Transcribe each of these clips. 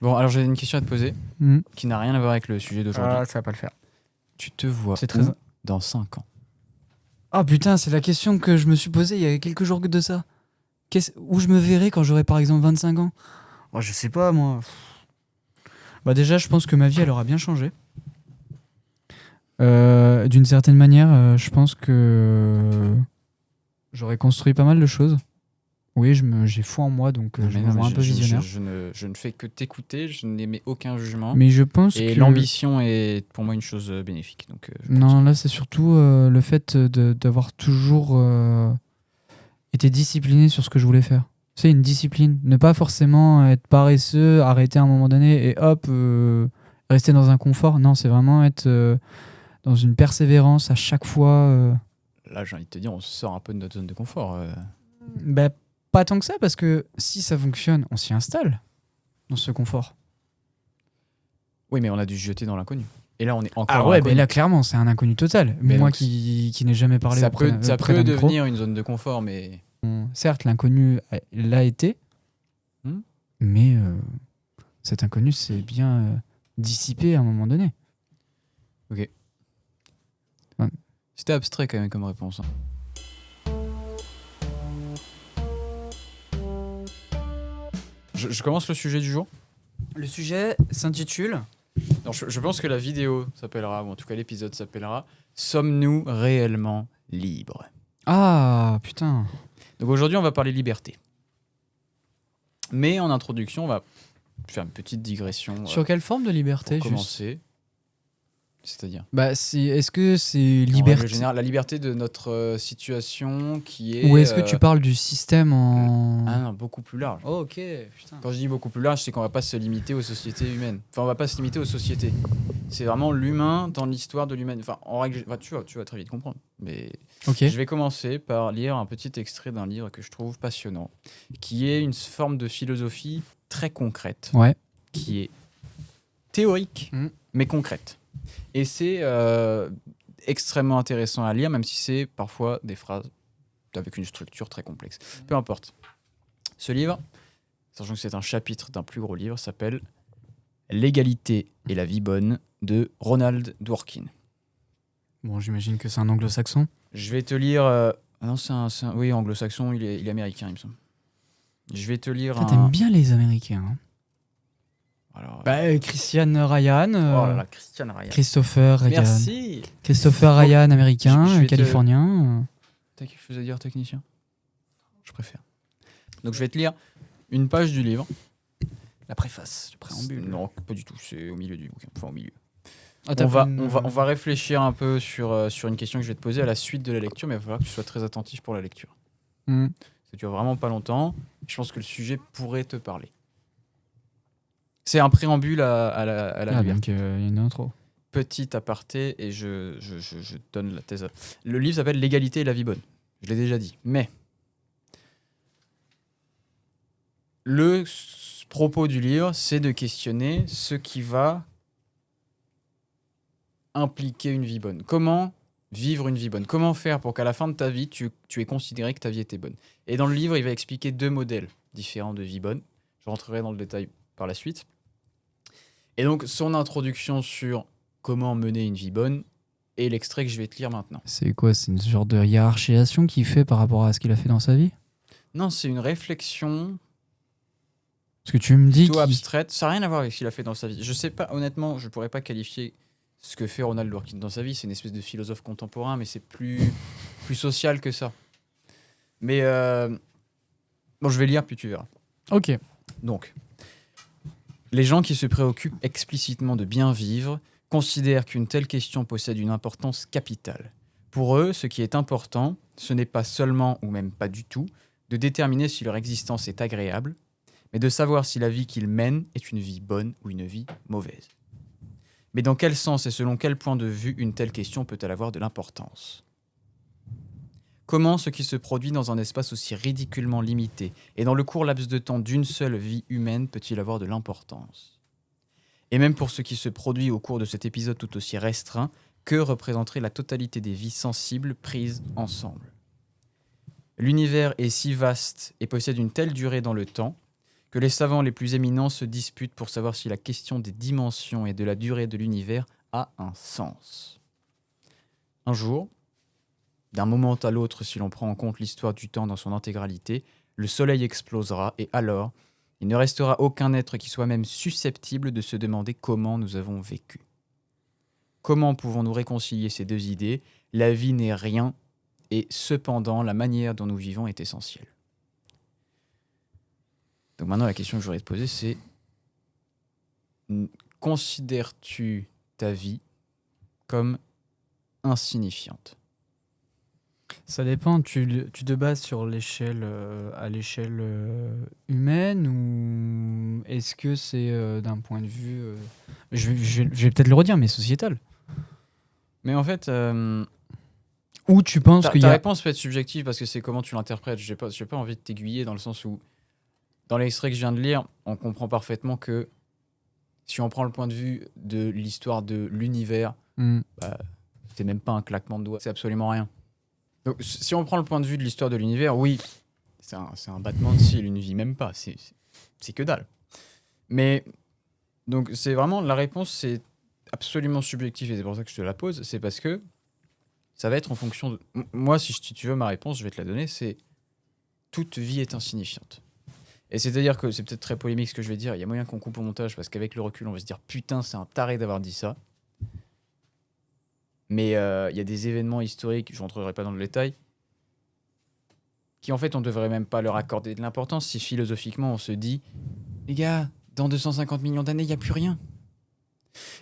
Bon, alors j'ai une question à te poser Mhm. qui n'a rien à voir avec le sujet d'aujourd'hui. Ça va pas le faire. Tu te vois C'est très- où dans 5 ans? Ah putain, c'est la question que je me suis posée il y a quelques jours de ça. Où je me verrais quand j'aurai par exemple 25 ans? Oh, je sais pas moi. Bah déjà, je pense que ma vie elle aura bien changé. D'une certaine manière, je pense que j'aurais construit pas mal de choses. Oui, j'ai foi en moi, donc je me vois un peu visionnaire. Je ne fais que t'écouter, je n'émets aucun jugement. Mais je pense Et que... l'ambition est pour moi une chose bénéfique. Donc, je pense Non, là c'est surtout le fait d'avoir toujours été discipliné sur ce que je voulais faire. C'est une discipline. Ne pas forcément être paresseux, arrêter à un moment donné et hop, rester dans un confort. Non, c'est vraiment être dans une persévérance à chaque fois. Là, j'ai envie de te dire, on sort un peu de notre zone de confort. Bah, pas tant que ça, parce que si ça fonctionne, on s'y installe dans ce confort. Oui, mais on a dû se jeter dans l'inconnu. Et là, on est encore Ah dans ouais, l'inconnu. mais là clairement, c'est un inconnu total. Mais Moi donc, qui n'ai jamais parlé ça auprès peut, ça auprès peut d'un micro. devenir une zone de confort, mais Certes, l'inconnu l'a été, mais cet inconnu s'est bien dissipé à un moment donné. ok. Ouais. C'était abstrait quand même comme réponse. Hein. Je commence le sujet du jour. Le sujet s'intitule... Non, je pense que la vidéo s'appellera, ou en tout cas l'épisode s'appellera « Sommes-nous réellement libres ?» Ah, putain. Donc aujourd'hui, on va parler liberté. Mais en introduction, on va faire une petite digression Sur quelle forme de liberté, pour juste commencer. C'est-à-dire Bah, est-ce que c'est en règle liberté... générale, la liberté de notre situation qui est... Ou est-ce que tu parles du système en... Ah non, beaucoup plus large. Oh, ok, putain. Quand je dis beaucoup plus large, c'est qu'on va pas se limiter aux sociétés humaines. Enfin, on va pas se limiter aux sociétés. C'est vraiment l'humain dans l'histoire de l'humain. Enfin, en règle, tu vas très vite comprendre. Mais Ok. je vais commencer par lire un petit extrait d'un livre que je trouve passionnant, qui est une forme de philosophie très concrète, Ouais. qui est théorique, mais concrète. Et c'est extrêmement intéressant à lire, même si c'est parfois des phrases avec une structure très complexe. Peu importe. Ce livre, sachant que c'est un chapitre d'un plus gros livre, s'appelle « L'égalité et la vie bonne » de Ronald Dworkin. Bon, j'imagine que c'est un anglo-saxon. Je vais te lire... non, oui, anglo-saxon, il est américain, il me semble. Je vais te lire T'aimes bien les Américains. Hein. Alors, Christian Ryan. oh là là, Christian Ryan. Christopher Ryan. Merci. Christopher Ryan, américain, je vais californien. T'as quelque chose à dire, technicien? Je préfère. Donc je vais te lire une page du livre. La préface, le préambule. Non, pas du tout, c'est au milieu du bouquin. Enfin, au milieu. Ah, On va réfléchir un peu sur une question que je vais te poser à la suite de la lecture, mais il va falloir que tu sois très attentif pour la lecture. Parce que tu as vraiment pas longtemps. Je pense que le sujet pourrait te parler. C'est un préambule à la liberté. Donc il y a une intro. Petit aparté, et je donne la thèse. Le livre s'appelle « L'égalité et la vie bonne ». Je l'ai déjà dit. Mais le propos du livre, c'est de questionner ce qui va impliquer une vie bonne. Comment vivre une vie bonne? Comment faire pour qu'à la fin de ta vie, tu aies considéré que ta vie était bonne? Et dans le livre, il va expliquer 2 modèles différents de vie bonne. Je rentrerai dans le détail par la suite. Et donc, son introduction sur comment mener une vie bonne est l'extrait que je vais te lire maintenant. C'est quoi? C'est une sorte de hiérarchisation qu'il fait par rapport à ce qu'il a fait dans sa vie? Non, c'est une réflexion Parce que tu me dis plutôt abstraite. Ça n'a rien à voir avec ce qu'il a fait dans sa vie. Je sais pas, honnêtement, je pourrais pas qualifier ce que fait Ronald Dworkin dans sa vie. C'est une espèce de philosophe contemporain, mais c'est plus social que ça. Mais bon, je vais lire, puis tu verras. Ok. Donc, les gens qui se préoccupent explicitement de bien vivre considèrent qu'une telle question possède une importance capitale. Pour eux, ce qui est important, ce n'est pas seulement, ou même pas du tout, de déterminer si leur existence est agréable, mais de savoir si la vie qu'ils mènent est une vie bonne ou une vie mauvaise. Mais dans quel sens et selon quel point de vue une telle question peut-elle avoir de l'importance ? Comment ce qui se produit dans un espace aussi ridiculement limité et dans le court laps de temps d'une seule vie humaine peut-il avoir de l'importance ? Et même pour ce qui se produit au cours de cet épisode tout aussi restreint, que représenterait la totalité des vies sensibles prises ensemble ? L'univers est si vaste et possède une telle durée dans le temps que les savants les plus éminents se disputent pour savoir si la question des dimensions et de la durée de l'univers a un sens. Un jour, d'un moment à l'autre, si l'on prend en compte l'histoire du temps dans son intégralité, le soleil explosera et alors, il ne restera aucun être qui soit même susceptible de se demander comment nous avons vécu. Comment pouvons-nous réconcilier ces deux idées ? La vie n'est rien et cependant la manière dont nous vivons est essentielle. Donc maintenant la question que je voudrais te poser c'est considères-tu ta vie comme insignifiante ? Ça dépend, tu te bases sur l'échelle à l'échelle humaine ou est-ce que c'est d'un point de vue, je vais peut-être le redire, mais sociétal. Mais en fait, Ou tu penses qu'il y ta a... réponse peut être subjective parce que c'est comment tu l'interprètes. J'ai pas envie de t'aiguiller dans le sens où, dans l'extrait que je viens de lire, on comprend parfaitement que si on prend le point de vue de l'histoire de l'univers, c'est même pas un claquement de doigts, c'est absolument rien. Donc si on prend le point de vue de l'histoire de l'univers, oui, c'est un battement de cils, une vie même pas, c'est que dalle. Mais donc c'est vraiment, la réponse c'est absolument subjectif et c'est pour ça que je te la pose, c'est parce que ça va être en fonction de... Moi, si tu veux ma réponse, je vais te la donner, c'est toute vie est insignifiante. Et c'est-à-dire que c'est peut-être très polémique ce que je vais dire, il y a moyen qu'on coupe au montage parce qu'avec le recul, on va se dire putain, c'est un taré d'avoir dit ça. Mais il y a des événements historiques, je ne rentrerai pas dans le détail, qui en fait, on devrait même pas leur accorder de l'importance si philosophiquement on se dit les gars, dans 250 millions d'années, il n'y a plus rien.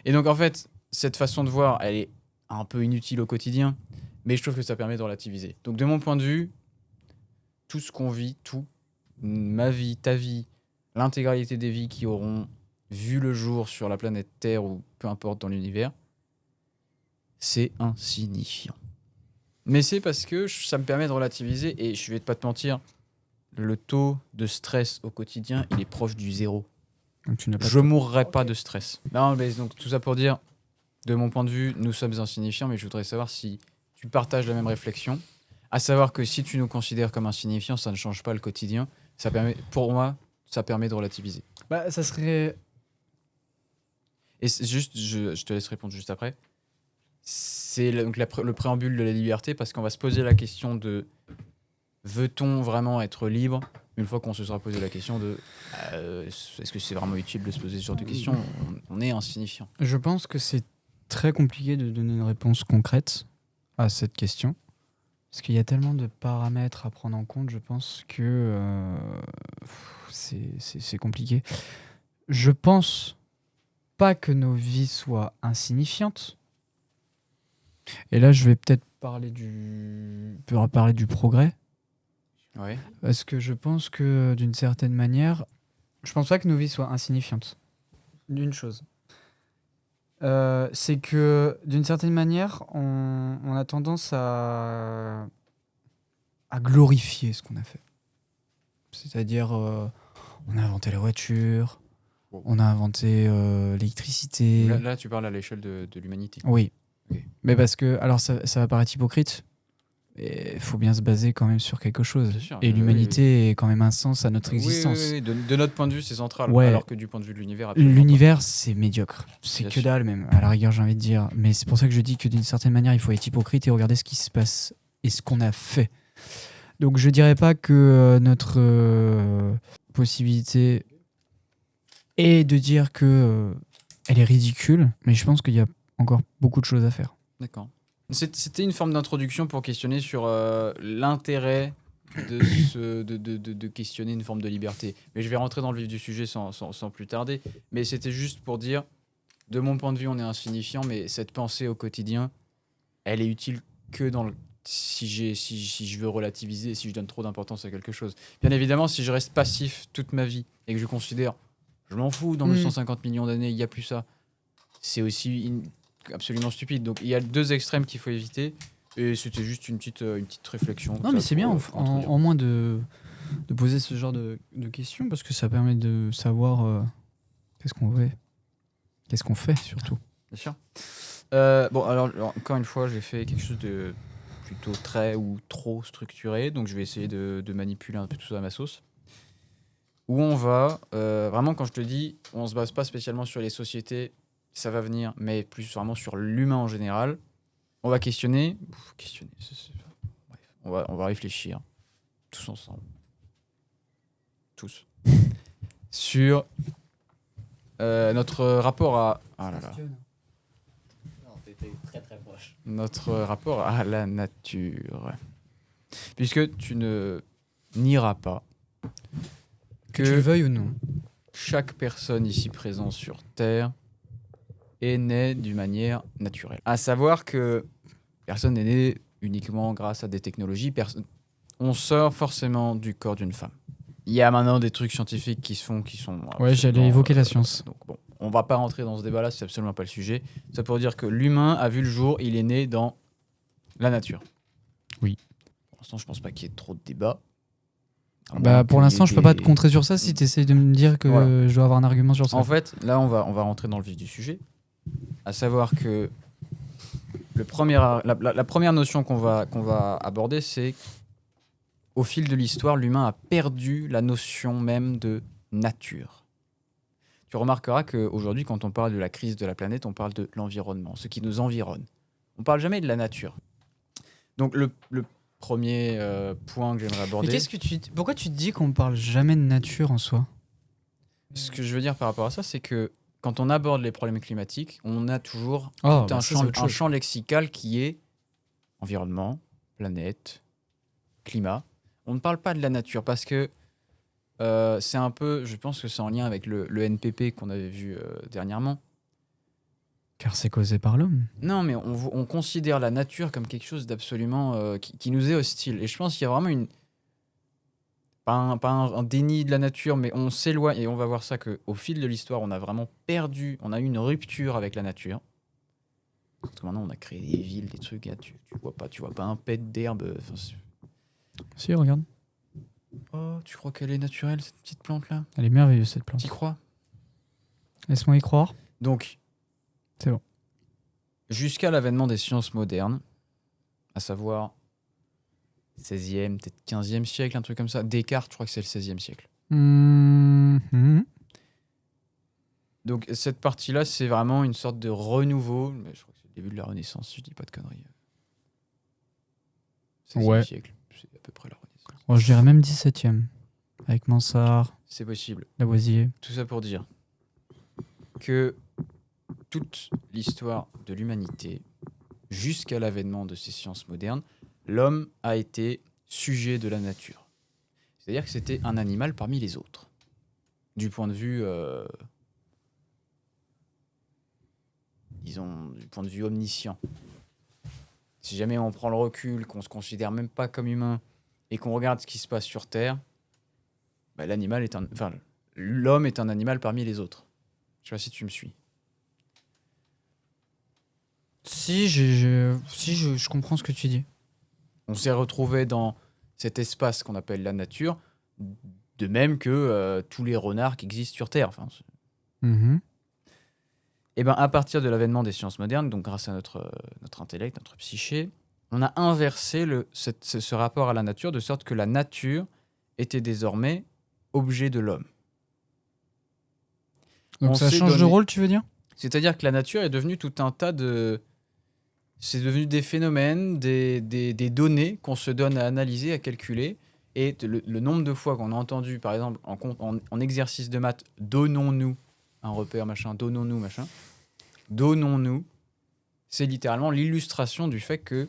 Et donc en fait, cette façon de voir, elle est un peu inutile au quotidien, mais je trouve que ça permet de relativiser. Donc de mon point de vue, tout ce qu'on vit, tout, ma vie, ta vie, l'intégralité des vies qui auront vu le jour sur la planète Terre ou peu importe dans l'univers, c'est insignifiant. Mais c'est parce que ça me permet de relativiser et je vais pas te mentir, le taux de stress au quotidien, il est proche du zéro. Donc, Je mourrai pas de stress. Non, mais donc tout ça pour dire, de mon point de vue, nous sommes insignifiants, mais je voudrais savoir si tu partages la même réflexion. À savoir que si tu nous considères comme insignifiants, ça ne change pas le quotidien. Ça permet, pour moi, ça permet de relativiser. Bah, ça serait... Et juste, je te laisse répondre juste après. C'est donc le préambule de la liberté, parce qu'on va se poser la question de veut-on vraiment être libre une fois qu'on se sera posé la question de est-ce que c'est vraiment utile de se poser ce genre de questions ? On est insignifiant. Je pense que c'est très compliqué de donner une réponse concrète à cette question. Parce qu'il y a tellement de paramètres à prendre en compte, je pense que c'est compliqué. Je pense pas que nos vies soient insignifiantes. Et là, je vais peut-être parler du progrès. Ouais. Parce que je pense que d'une certaine manière, je pense pas que nos vies soient insignifiantes. D'une chose. C'est que d'une certaine manière, on a tendance à glorifier ce qu'on a fait. C'est-à-dire, on a inventé la voiture, on a inventé l'électricité. Là, tu parles à l'échelle de l'humanité. Oui. Ok. Mais parce que, alors ça va paraître hypocrite, mais il faut bien se baser quand même sur quelque chose. Bien sûr, Et l'humanité est quand même un sens à notre existence. Oui. De notre point de vue, c'est central. Ouais. Alors que du point de vue de l'univers, absolument L'univers, c'est médiocre. C'est Bien que sûr. dalle même, à la rigueur, j'ai envie de dire. Mais c'est pour ça que je dis que d'une certaine manière, il faut être hypocrite et regarder ce qui se passe et ce qu'on a fait. Donc je dirais pas que notre possibilité est de dire que elle est ridicule, mais je pense qu'il y a encore beaucoup de choses à faire. D'accord. C'était une forme d'introduction pour questionner sur l'intérêt de questionner une forme de liberté. Mais je vais rentrer dans le vif du sujet sans plus tarder. Mais c'était juste pour dire, de mon point de vue, on est insignifiant, mais cette pensée au quotidien, elle est utile que dans le... si je veux relativiser, si je donne trop d'importance à quelque chose. Bien évidemment, si je reste passif toute ma vie et que je considère, je m'en fous, dans 250 millions d'années, il n'y a plus ça, c'est aussi absolument stupide. Donc il y a deux extrêmes qu'il faut éviter. Et c'était juste une petite réflexion. Non, mais c'est bien en moins de poser ce genre de questions parce que ça permet de savoir qu'est-ce qu'on veut, qu'est-ce qu'on fait surtout. Bien sûr. Bon, alors encore une fois, j'ai fait quelque chose de plutôt très ou trop structuré, donc je vais essayer de manipuler un peu tout ça à ma sauce. où on va, vraiment quand je te dis, on se base pas spécialement sur les sociétés, ça va venir, mais plus vraiment sur l'humain en général. On va questionner, bref, on va réfléchir, tous ensemble, tous, sur notre rapport à... Ah là là. Non, t'étais très très proche. Notre rapport à la nature. Puisque tu ne nieras pas Que tu le que veuilles ou non. chaque personne ici présente sur Terre est née d'une manière naturelle. À savoir que personne n'est né uniquement grâce à des technologies. On sort forcément du corps d'une femme. Il y a maintenant des trucs scientifiques qui se font, qui sont... Ouais, j'allais évoquer la science. Donc bon, on va pas rentrer dans ce débat-là, c'est absolument pas le sujet. Ça pour dire que l'humain a vu le jour, il est né dans la nature. Oui. Pour l'instant, je pense pas qu'il y ait trop de débats. Bah, pour l'instant, je peux pas te contrer sur ça si tu essayes de me dire que Voilà. je dois avoir un argument sur ça. En fait, là, on va rentrer dans le vif du sujet. À savoir que la première notion qu'on va aborder, c'est au fil de l'histoire, l'humain a perdu la notion même de nature. Tu remarqueras qu'aujourd'hui, quand on parle de la crise de la planète, on parle de l'environnement, ce qui nous environne. On parle jamais de la nature. Donc le premier point que j'aimerais aborder... Mais pourquoi tu te dis qu'on parle jamais de nature en soi? Ce que je veux dire par rapport à ça, c'est que quand on aborde les problèmes climatiques, on a toujours Oh, tout bah un, ça, champ, c'est autre un chose. champ lexical qui est environnement, planète, climat. On ne parle pas de la nature parce que c'est un peu, je pense que c'est en lien avec le NPP qu'on avait vu dernièrement. Car c'est causé par l'homme. Non, mais on considère la nature comme quelque chose d'absolument qui nous est hostile. Et je pense qu'il y a vraiment un déni de la nature, mais on s'éloigne, et on va voir ça qu'au fil de l'histoire, on a vraiment perdu, on a eu une rupture avec la nature. Parce que maintenant, on a créé des villes, des trucs, là, tu vois pas un pet d'herbe. Si, regarde. Oh, tu crois qu'elle est naturelle, cette petite plante-là? Elle est merveilleuse, cette plante. T'y crois? Laisse-moi y croire. Donc, C'est bon. jusqu'à l'avènement des sciences modernes, à savoir 16e, peut-être 15e siècle, un truc comme ça. Descartes, je crois que c'est le 16e siècle. Mhm. Donc cette partie-là, c'est vraiment une sorte de renouveau. Mais je crois que c'est le début de la Renaissance, si je dis pas de conneries. 16e Ouais. siècle, c'est à peu près la Renaissance. Bon, je dirais même 17e. Avec Mansart, C'est possible. Lavoisier. Tout ça pour dire que toute l'histoire de l'humanité, jusqu'à l'avènement de ces sciences modernes, l'homme a été sujet de la nature. C'est-à-dire que c'était un animal parmi les autres. Du point de vue, disons, du point de vue omniscient. Si jamais on prend le recul, qu'on se considère même pas comme humain et qu'on regarde ce qui se passe sur Terre, bah, l'homme est un animal parmi les autres. Je sais pas si tu me suis. Si, je comprends ce que tu dis. On s'est retrouvé dans cet espace qu'on appelle la nature, de même que tous les renards qui existent sur Terre. Mhm. Et ben, à partir de l'avènement des sciences modernes, donc grâce à notre intellect, notre psyché, on a inversé ce rapport à la nature de sorte que la nature était désormais objet de l'homme. Donc On ça s'est change de donné- rôle, tu veux dire? C'est-à-dire que la nature est devenue tout un tas de... C'est devenu des phénomènes, des données qu'on se donne à analyser, à calculer. Et le nombre de fois qu'on a entendu, par exemple, en exercice de maths, donnons-nous un repère, machin, donnons-nous, machin. Donnons-nous, c'est littéralement l'illustration du fait que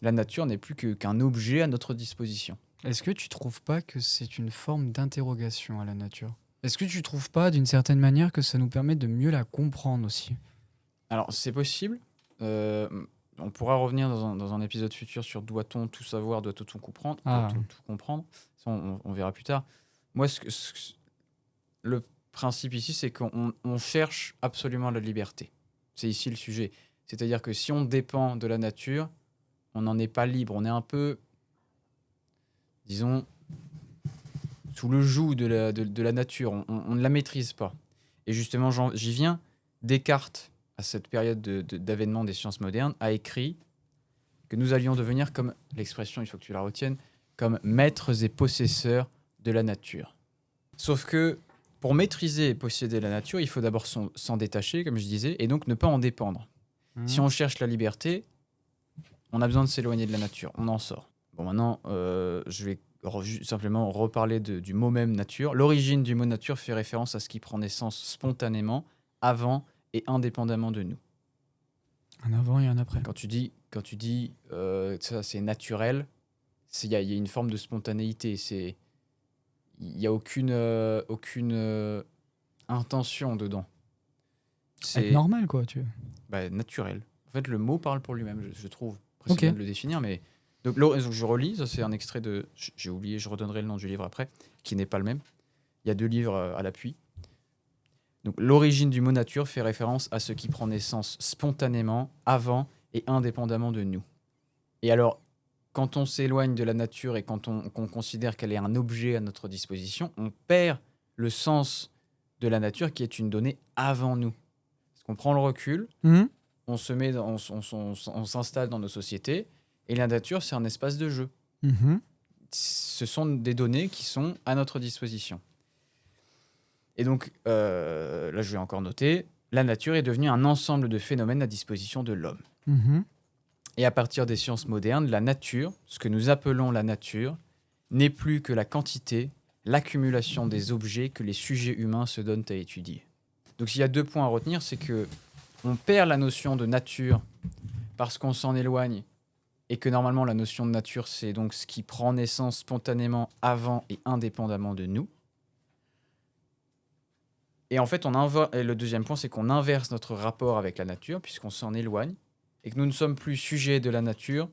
la nature n'est plus qu'un objet à notre disposition. Est-ce que tu trouves pas que c'est une forme d'interrogation à la nature? Est-ce que tu trouves pas, d'une certaine manière, que ça nous permet de mieux la comprendre aussi? Alors, c'est possible. On pourra revenir dans un épisode futur sur doit-on tout savoir, doit-on tout comprendre, Ah. doit-on tout comprendre. Ça, on verra plus tard. Moi, le principe ici, c'est qu'on cherche absolument la liberté. C'est ici le sujet. C'est-à-dire que si on dépend de la nature, on n'en est pas libre. On est un peu, disons, sous le joug de la nature. On ne la maîtrise pas. Et justement, j'y viens. Descartes, à cette période d'avènement des sciences modernes, a écrit que nous allions devenir, comme l'expression, il faut que tu la retiennes, comme maîtres et possesseurs de la nature. Sauf que pour maîtriser et posséder la nature, il faut d'abord s'en détacher, comme je disais, et donc ne pas en dépendre. Si on cherche la liberté, on a besoin de s'éloigner de la nature, on en sort. Bon, maintenant, je vais simplement reparler du mot même nature. L'origine du mot nature fait référence à ce qui prend naissance spontanément, avant et indépendamment de nous. Un avant et un après. Quand tu dis ça c'est naturel, il y a une forme de spontanéité. Il n'y a aucune intention dedans. C'est normal, quoi. Naturel. En fait, le mot parle pour lui-même, je trouve. Après, Ok. c'est bien de le définir, mais... Donc, je relis, ça c'est un extrait de... J'ai oublié, je redonnerai le nom du livre après, qui n'est pas le même. Il y a 2 livres à l'appui. Donc, l'origine du mot nature fait référence à ce qui prend naissance spontanément, avant et indépendamment de nous. Et alors, quand on s'éloigne de la nature et qu'on considère qu'elle est un objet à notre disposition, on perd le sens de la nature qui est une donnée avant nous. Parce qu'on prend le recul, on s'installe dans nos sociétés, et la nature, c'est un espace de jeu. Ce sont des données qui sont à notre disposition. Et donc, là, je vais encore noter, la nature est devenue un ensemble de phénomènes à disposition de l'homme. Et à partir des sciences modernes, la nature, ce que nous appelons la nature, n'est plus que la quantité, l'accumulation des objets que les sujets humains se donnent à étudier. Donc s'il y a 2 points à retenir, c'est que on perd la notion de nature parce qu'on s'en éloigne, et que normalement la notion de nature, c'est donc ce qui prend naissance spontanément avant et indépendamment de nous. Et en fait, et le deuxième point, c'est qu'on inverse notre rapport avec la nature, puisqu'on s'en éloigne, et que nous ne sommes plus sujets de la nature,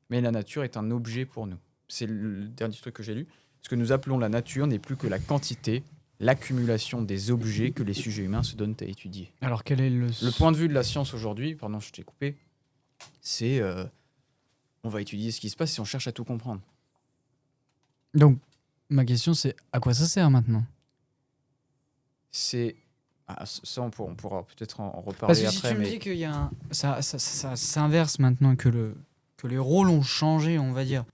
mais la nature est un objet pour nous. C'est le dernier truc que j'ai lu. Ce que nous appelons la nature n'est plus que la quantité, l'accumulation des objets que les sujets humains se donnent à étudier. Alors, quel est Le point de vue de la science aujourd'hui, pardon, je t'ai coupé, c'est on va étudier ce qui se passe si on cherche à tout comprendre. Donc, ma question, c'est à quoi ça sert maintenant ? Ça, on pourra peut-être en reparler Parce que après. si tu me dis qu'il y a ça s'inverse maintenant, que les rôles ont changé, on va dire.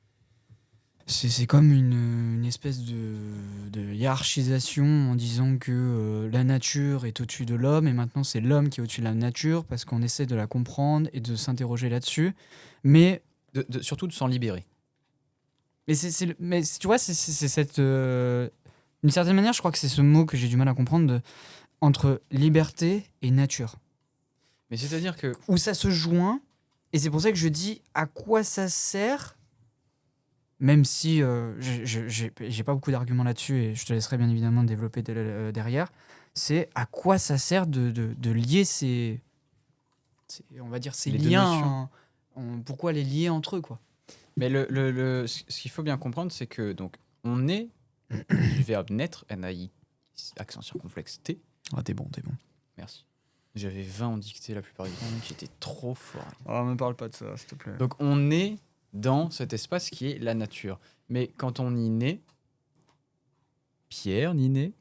C'est comme une espèce de hiérarchisation en disant que la nature est au-dessus de l'homme, et maintenant c'est l'homme qui est au-dessus de la nature parce qu'on essaie de la comprendre et de s'interroger là-dessus. Mais surtout de s'en libérer. mais tu vois, c'est cette... d'une certaine manière, je crois que c'est ce mot que j'ai du mal à comprendre, entre liberté et nature. Mais c'est-à-dire que... Où ça se joint, et c'est pour ça que je dis à quoi ça sert, même si j'ai pas beaucoup d'arguments là-dessus, et je te laisserai bien évidemment développer derrière, c'est à quoi ça sert de lier on va dire ces Les deux liens, pourquoi les lier entre eux, quoi. Mais ce qu'il faut bien comprendre, c'est que donc, on est du verbe naître, N-A-I, accent circonflexe T. Ah, t'es bon. Merci. J'avais 20 en dictée la plupart du temps, donc j'étais trop fort. Oh, me parle pas de ça, s'il te plaît. Donc on est dans cet espace qui est la nature. Mais quand on y naît, Pierre n'y naît.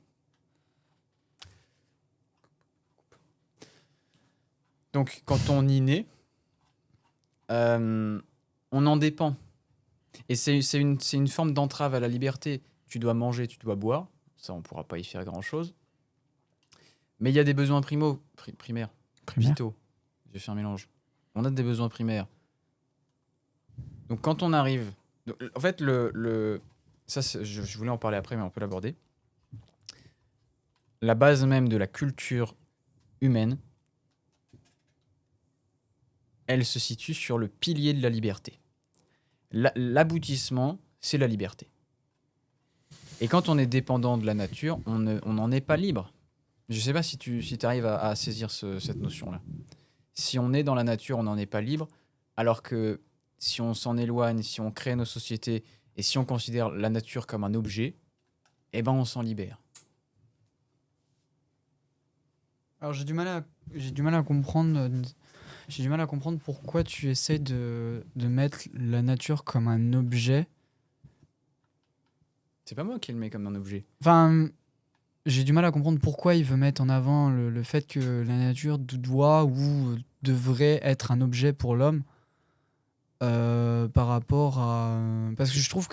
Donc quand on y naît, on en dépend. Et c'est une forme d'entrave à la liberté. Tu dois manger, tu dois boire. Ça, on ne pourra pas y faire grand-chose. Mais il y a des besoins primaires. Vitaux. J'ai fait un mélange. On a des besoins primaires. Donc quand on arrive... En fait, ça, je voulais en parler après, mais on peut l'aborder. La base même de la culture humaine, elle se situe sur le pilier de la liberté. L'aboutissement, c'est la liberté. Et quand on est dépendant de la nature, on n'en est pas libre. Je ne sais pas si tu arrives à saisir cette notion-là. Si on est dans la nature, on n'en est pas libre, alors que si on s'en éloigne, si on crée nos sociétés, et si on considère la nature comme un objet, eh ben on s'en libère. Alors j'ai du mal à comprendre. J'ai du mal à comprendre pourquoi tu essaies de mettre la nature comme un objet. C'est pas moi qui le mets comme un objet. Enfin, j'ai du mal à comprendre pourquoi il veut mettre en avant le fait que la nature doit ou devrait être un objet pour l'homme par rapport à... Parce que je trouve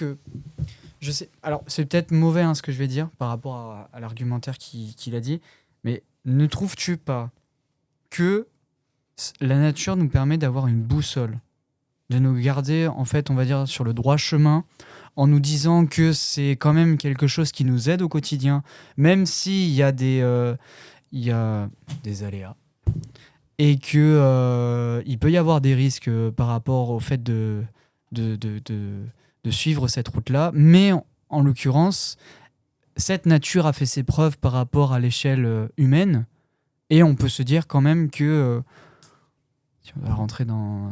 Je sais. Alors, c'est peut-être mauvais ce que je vais dire par rapport à l'argumentaire qu'il a dit, mais ne trouves-tu pas que la nature nous permet d'avoir une boussole, de nous garder, en fait, on va dire, sur le droit chemin, en nous disant que c'est quand même quelque chose qui nous aide au quotidien, même s'il y a il y a des aléas, et que il peut y avoir des risques par rapport au fait de suivre cette route-là, mais en l'occurrence, cette nature a fait ses preuves par rapport à l'échelle humaine, et on peut se dire quand même que, si on va rentrer dans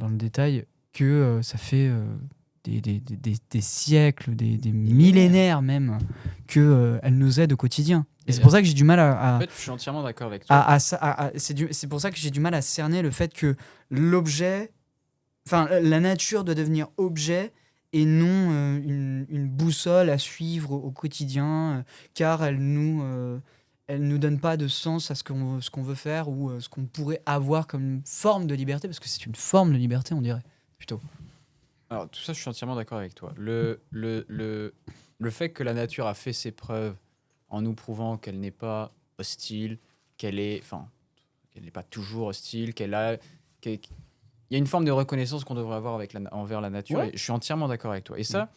le détail, que ça fait des siècles, des millénaires même, qu'elle nous aide au quotidien. Et c'est pour ça que j'ai du mal En fait, je suis entièrement d'accord avec toi. c'est pour ça que j'ai du mal à cerner le fait que l'objet, enfin la nature doit devenir objet et non une boussole à suivre au quotidien, car elle nous donne pas de sens à ce qu'on veut faire ou ce qu'on pourrait avoir comme une forme de liberté, parce que c'est une forme de liberté, on dirait, plutôt. Alors, tout ça, je suis entièrement d'accord avec toi. Le fait que la nature a fait ses preuves en nous prouvant qu'elle n'est pas hostile, qu'elle n'est pas toujours hostile, il y a une forme de reconnaissance qu'on devrait avoir envers la nature, Ouais. et je suis entièrement d'accord avec toi. Et ça,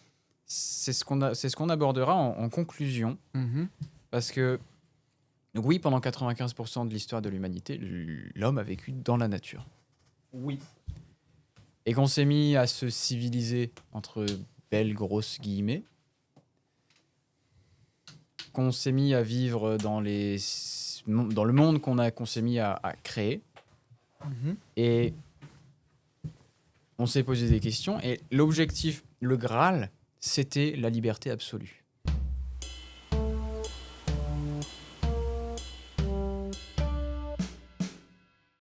c'est ce qu'on abordera en conclusion, parce que, donc oui, pendant 95% de l'histoire de l'humanité, l'homme a vécu dans la nature. Oui. Et qu'on s'est mis à se civiliser, entre belles grosses guillemets, qu'on s'est mis à vivre dans le monde qu'on s'est mis à créer, et on s'est posé des questions, et l'objectif, le Graal, c'était la liberté absolue.